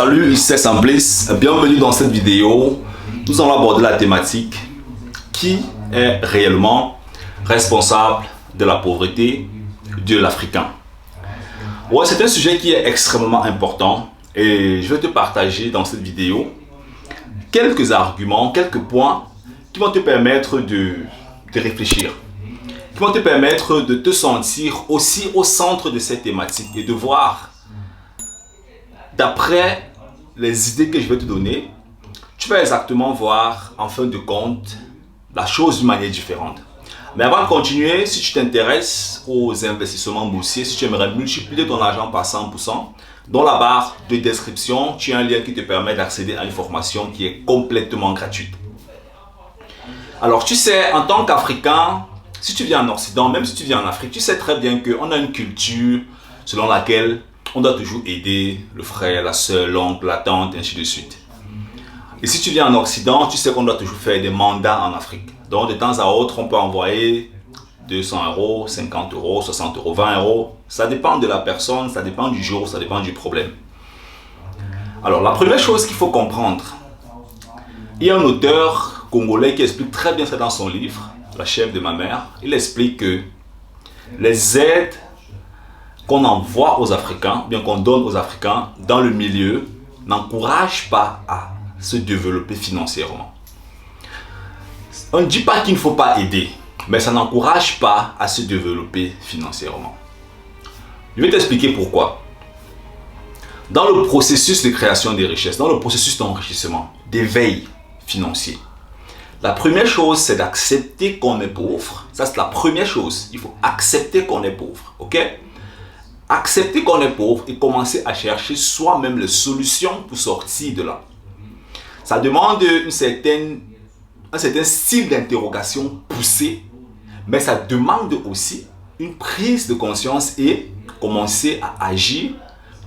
Salut, c'est Sambliss. Bienvenue dans cette vidéo. Nous allons aborder la thématique qui est réellement responsable de la pauvreté de l'Africain. Ouais, c'est un sujet qui est extrêmement important et je vais te partager dans cette vidéo quelques arguments, quelques points qui vont te permettre de réfléchir, qui vont te permettre de te sentir aussi au centre de cette thématique et de voir, d'après les idées que je vais te donner, tu vas exactement voir en fin de compte la chose d'une manière différente. Mais avant de continuer, si tu t'intéresses aux investissements boursiers, si tu aimerais multiplier ton argent par 100%, dans la barre de description, tu as un lien qui te permet d'accéder à une formation qui est complètement gratuite. Alors tu sais, en tant qu'Africain, si tu viens en Occident, même si tu viens en Afrique, tu sais très bien qu'on a une culture selon laquelle on doit toujours aider le frère, la soeur, l'oncle, la tante, ainsi de suite. Et si tu viens en Occident, tu sais qu'on doit toujours faire des mandats en Afrique. Donc de temps à autre, on peut envoyer 200 €, 50 €, 60 €, 20 €. Ça dépend de la personne, ça dépend du jour, ça dépend du problème. Alors la première chose qu'il faut comprendre, il y a un auteur congolais qui explique très bien ça dans son livre, La chèvre de ma mère. Il explique que les aides qu'on envoie aux Africains, bien qu'on donne aux Africains dans le milieu, n'encouragent pas à se développer financièrement. On ne dit pas qu'il ne faut pas aider, mais ça n'encourage pas à se développer financièrement. Je vais t'expliquer pourquoi. Dans le processus de création des richesses, dans le processus d'enrichissement, d'éveil financier, la première chose, c'est d'accepter qu'on est pauvre. Ça, c'est la première chose. Il faut accepter qu'on est pauvre. Ok? Accepter qu'on est pauvre et commencer à chercher soi-même les solutions pour sortir de là. Ça demande un certain style d'interrogation poussé, mais ça demande aussi une prise de conscience et commencer à agir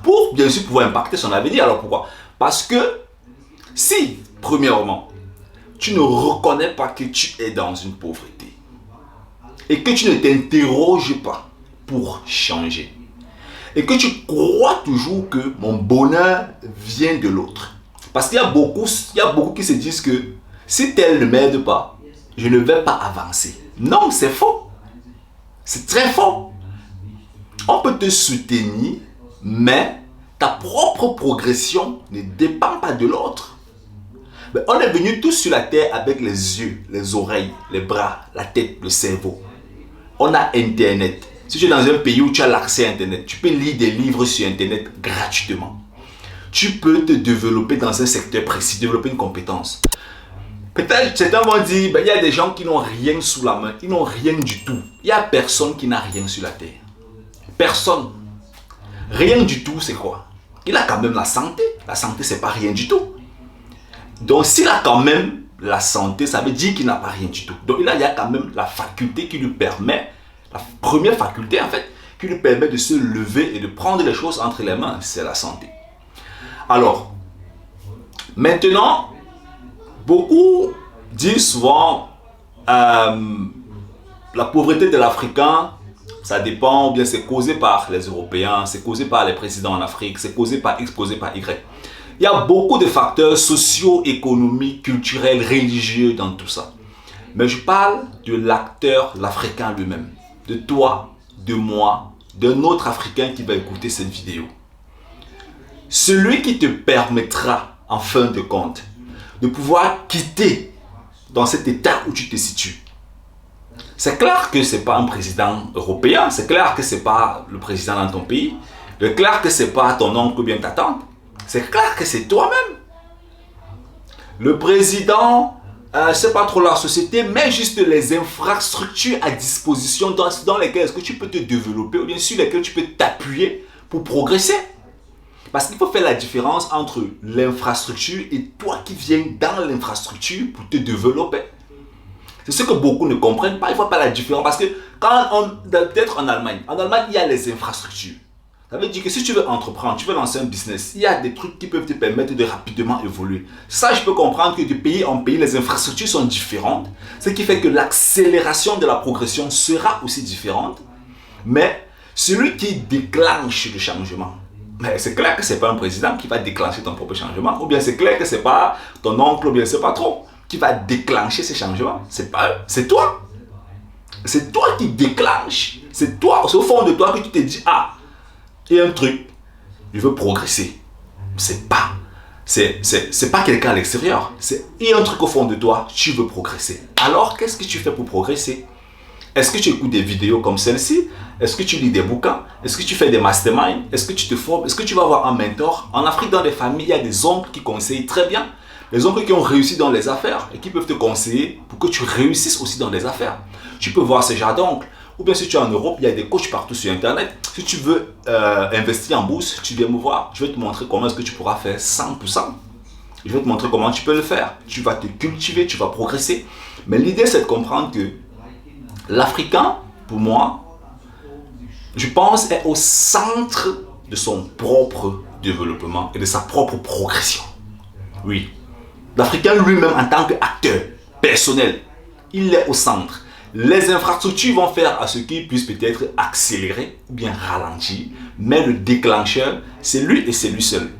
pour bien sûr pouvoir impacter son avenir. Alors pourquoi? Parce que si, premièrement, tu ne reconnais pas que tu es dans une pauvreté et que tu ne t'interroges pas pour changer et que tu crois toujours que mon bonheur vient de l'autre. Parce qu'il y a beaucoup qui se disent que si tel ne m'aide pas, je ne vais pas avancer. Non, c'est faux. C'est très faux. On peut te soutenir, mais ta propre progression ne dépend pas de l'autre. On est venus tous sur la terre avec les yeux, les oreilles, les bras, la tête, le cerveau. On a Internet. Si tu es dans un pays où tu as l'accès à Internet, tu peux lire des livres sur Internet gratuitement. Tu peux te développer dans un secteur précis, développer une compétence. Peut-être certains vont dire, il y a des gens qui n'ont rien sous la main, ils n'ont rien du tout. Il n'y a personne qui n'a rien sur la terre. Personne. Rien du tout, c'est quoi? Il a quand même la santé. La santé, c'est pas rien du tout. Donc s'il a quand même la santé, ça veut dire qu'il n'a pas rien du tout. Donc il y a quand même la faculté qui lui permet, la première faculté en fait, qui lui permet de se lever et de prendre les choses entre les mains, c'est la santé. Alors, maintenant, beaucoup disent souvent la pauvreté de l'Africain, ça dépend, ou bien c'est causé par les Européens, c'est causé par les présidents en Afrique, c'est causé par X, causé par Y. Il y a beaucoup de facteurs sociaux, économiques, culturels, religieux dans tout ça. Mais je parle de l'acteur, l'Africain lui-même. De toi, de moi, d'un autre Africain qui va écouter cette vidéo. Celui qui te permettra, en fin de compte, de pouvoir quitter dans cet état où tu te situes. C'est clair que ce n'est pas un président européen, c'est clair que ce n'est pas le président dans ton pays, c'est clair que ce n'est pas ton oncle ou bien ta tante. C'est clair que c'est toi-même. Le président, c'est pas trop la société, mais juste les infrastructures à disposition dans lesquelles est-ce que tu peux te développer ou bien sur lesquelles tu peux t'appuyer pour progresser. Parce qu'il faut faire la différence entre l'infrastructure et toi qui viens dans l'infrastructure pour te développer. C'est ce que beaucoup ne comprennent pas. Il ne faut pas la différence parce que peut-être en Allemagne, il y a les infrastructures. Ça veut dire que si tu veux entreprendre, tu veux lancer un business, il y a des trucs qui peuvent te permettre de rapidement évoluer. Ça, je peux comprendre que de pays en pays, les infrastructures sont différentes. Ce qui fait que l'accélération de la progression sera aussi différente. Mais celui qui déclenche le changement, mais c'est clair que ce n'est pas un président qui va déclencher ton propre changement, ou bien c'est clair que ce n'est pas ton oncle, ou bien c'est pas patron qui va déclencher ces changements. C'est pas eux, c'est toi. C'est toi qui déclenche. C'est toi, c'est au fond de toi que tu te dis, ah, il y a un truc, je veux progresser. C'est pas quelqu'un à l'extérieur. Il y a un truc au fond de toi, tu veux progresser. Alors, qu'est-ce que tu fais pour progresser? Est-ce que tu écoutes des vidéos comme celle-ci? Est-ce que tu lis des bouquins? Est-ce que tu fais des masterminds? Est-ce que tu te formes? Est-ce que tu vas avoir un mentor? En Afrique, dans les familles, il y a des oncles qui conseillent très bien. Les oncles qui ont réussi dans les affaires et qui peuvent te conseiller pour que tu réussisses aussi dans les affaires. Tu peux voir ces genres d'oncles. Ou bien si tu es en Europe, il y a des coachs partout sur Internet. Si tu veux investir en bourse, tu viens me voir. Je vais te montrer comment est-ce que tu pourras faire 100%. Je vais te montrer comment tu peux le faire. Tu vas te cultiver, tu vas progresser. Mais l'idée, c'est de comprendre que l'Africain, pour moi, je pense, est au centre de son propre développement et de sa propre progression. Oui. L'Africain lui-même, en tant qu'acteur personnel, il est au centre. Les infrastructures vont faire à ce qu'il puisse peut-être accélérer ou bien ralentir, mais le déclencheur, c'est lui et c'est lui seul.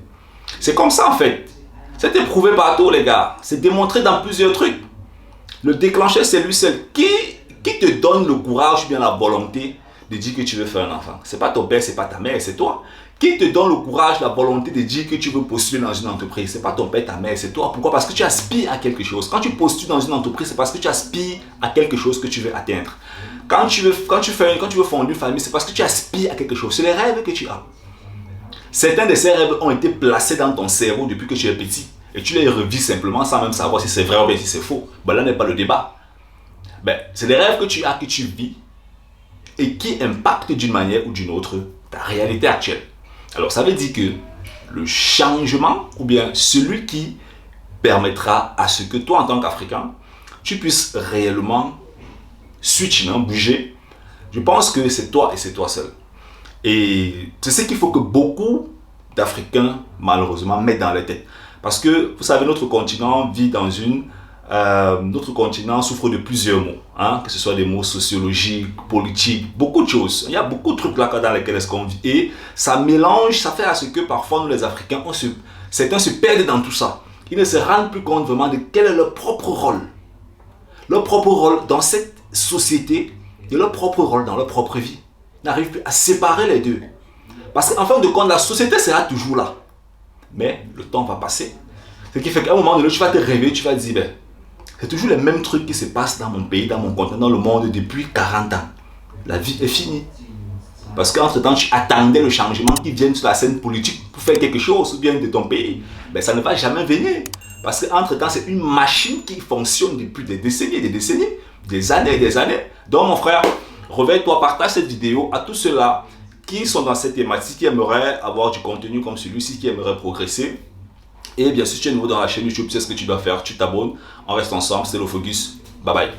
C'est comme ça en fait. C'est éprouvé partout les gars. C'est démontré dans plusieurs trucs. Le déclencheur, c'est lui seul. Qui te donne le courage ou bien la volonté de dire que tu veux faire un enfant? C'est pas ton père, c'est pas ta mère, c'est toi. Qui te donne le courage, la volonté de dire que tu veux postuler dans une entreprise? C'est pas ton père, ta mère, c'est toi. Pourquoi? Parce que tu aspires à quelque chose. Quand tu postules dans une entreprise, c'est parce que tu aspires à quelque chose que tu veux atteindre. Quand tu veux fonder une famille, c'est parce que tu aspires à quelque chose. C'est les rêves que tu as. Certains de ces rêves ont été placés dans ton cerveau depuis que tu es petit. Et tu les revis simplement sans même savoir si c'est vrai ou bien si c'est faux. Ben là n'est pas le débat. C'est les rêves que tu as, que tu vis et qui impactent d'une manière ou d'une autre ta réalité actuelle. Alors ça veut dire que le changement, ou bien celui qui permettra à ce que toi en tant qu'Africain, tu puisses réellement switcher, bouger, je pense que c'est toi et c'est toi seul. Et c'est ce qu'il faut que beaucoup d'Africains, malheureusement, mettent dans la tête. Parce que, vous savez, notre continent vit dans notre continent souffre de plusieurs maux, que ce soit des maux sociologiques, politiques, beaucoup de choses. Il y a beaucoup de trucs là dans lesquels est-ce qu'on vit. Et ça mélange, ça fait à ce que parfois nous les Africains, certains se perdent dans tout ça. Ils ne se rendent plus compte vraiment de quel est leur propre rôle. Leur propre rôle dans cette société et leur propre rôle dans leur propre vie. Ils n'arrivent plus à séparer les deux. Parce qu'en fin de compte, la société sera toujours là. Mais le temps va passer. Ce qui fait qu'à un moment donné, tu vas te réveiller, tu vas te dire, c'est toujours les mêmes trucs qui se passent dans mon pays, dans mon continent, dans le monde depuis 40 ans. La vie est finie. Parce qu'entre-temps, tu attendais le changement qui vienne sur la scène politique pour faire quelque chose ou bien de ton pays. Ça ne va jamais venir. Parce qu'entre-temps, c'est une machine qui fonctionne depuis des décennies, des années et des années. Donc mon frère, réveille-toi, partage cette vidéo à tous ceux-là qui sont dans cette thématique, qui aimeraient avoir du contenu comme celui-ci, qui aimeraient progresser. Et bien sûr, si tu es nouveau dans la chaîne YouTube, tu sais ce que tu dois faire, tu t'abonnes, on reste ensemble, c'est le Focus, bye bye.